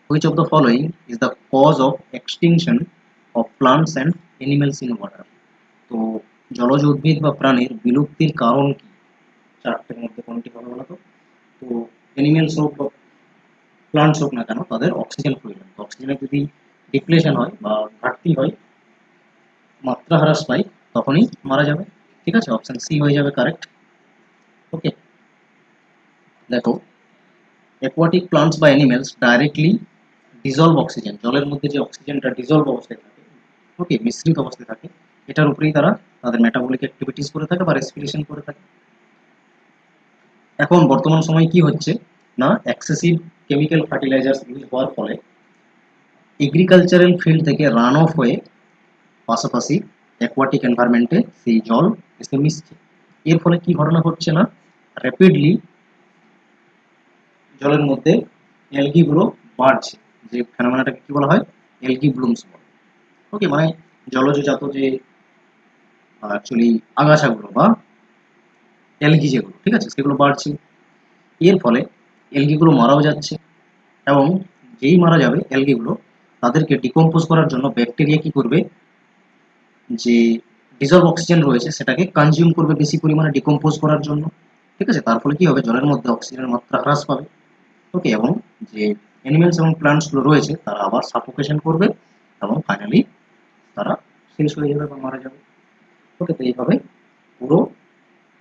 Which of the following is the cause of extinction of plants and animals in water. তো জলজ উদ্ভিদ বা প্রাণীর বিলুপ্তির কারণ কি? চারটের মধ্যে কোনটি হবে বলো তো? তো অ্যানিমেলস হোক বা প্লান্টস হোক না কেন, তাদের অক্সিজেন প্রয়োজন। তো অক্সিজেনের যদি ডিপ্লেশন হয় বা ঘাটতি হয়, মাত্রা হ্রাস পায়, তখনই মারা যাবে। ঠিক আছে, অপশন সি হয়ে যাবে কারেক্ট। ওকে, দেখো, অ্যাকোয়াটিক প্লান্টস বা অ্যানিমেলস ডাইরেক্টলি ডিজলভ অক্সিজেন, জলের মধ্যে যে অক্সিজেনটা ডিজলভ অবস্থায় থাকে, ওকে, মিশ্রিত অবস্থায় থাকে, এটার উপরেই তারা তাদের মেটাবলিক অ্যাক্টিভিটিস করে থাকে বা রেসপিরেশন করে থাকে। এখন বর্তমান সময়ে কি হচ্ছে না, এক্সেসিভ কেমিক্যাল ফার্টিলাইজার্স ইউজ হওয়ার ফলে এগ্রিকালচারাল ফিল্ড থেকে রান অফ হয়ে পাশাপাশি অ্যাকোয়াটিক এনভায়রনমেন্টে সেই জল এসে মিশছে। এর ফলে কি ঘটনা ঘটছে না, র্যাপিডলি জলের মধ্যে অ্যালগিগুলো বাড়ছে। যে ফেনোমেনাটাকে কি বলা হয়, অ্যালগি ব্লুমস বলে। ওকে, মানে জলজজাত যে অ্যাকচুয়ালি আগাছাগুলো বা অ্যালগি যেগুলো, ঠিক আছে, সেগুলো বাড়ছে। এর ফলে অ্যালগিগুলো মারাও যাচ্ছে, এবং যেই মারা যাবে অ্যালগিগুলো, তাদেরকে ডিকম্পোজ করার জন্য ব্যাকটেরিয়া কি করবে, যে ডিজলভ অক্সিজেন রয়েছে সেটাকে কনজিউম করবে বেশি পরিমাণে ডিকম্পোজ করার জন্য। ঠিক আছে, তার ফলে কি হবে, জলের মধ্যে অক্সিজেনের মাত্রা হ্রাস পাবে। ওকে, এবং যে অ্যানিমেলস এবং প্লান্টসগুলো রয়েছে তারা আবার সাফোকেশন করবে, এবং ফাইনালি তারা শেষ হয়ে যাবে বা মারা যাবে। ওকে, তো এইভাবে পুরো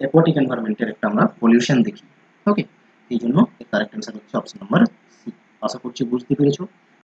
অ্যাকোয়াটিক এনভায়রনমেন্টের একটা আমরা পলিউশন দেখি। ওকে, এই জন্য কারেক্ট অ্যান্সার হচ্ছে অপশন নাম্বার সি। আশা করছি বুঝতে পেরেছো।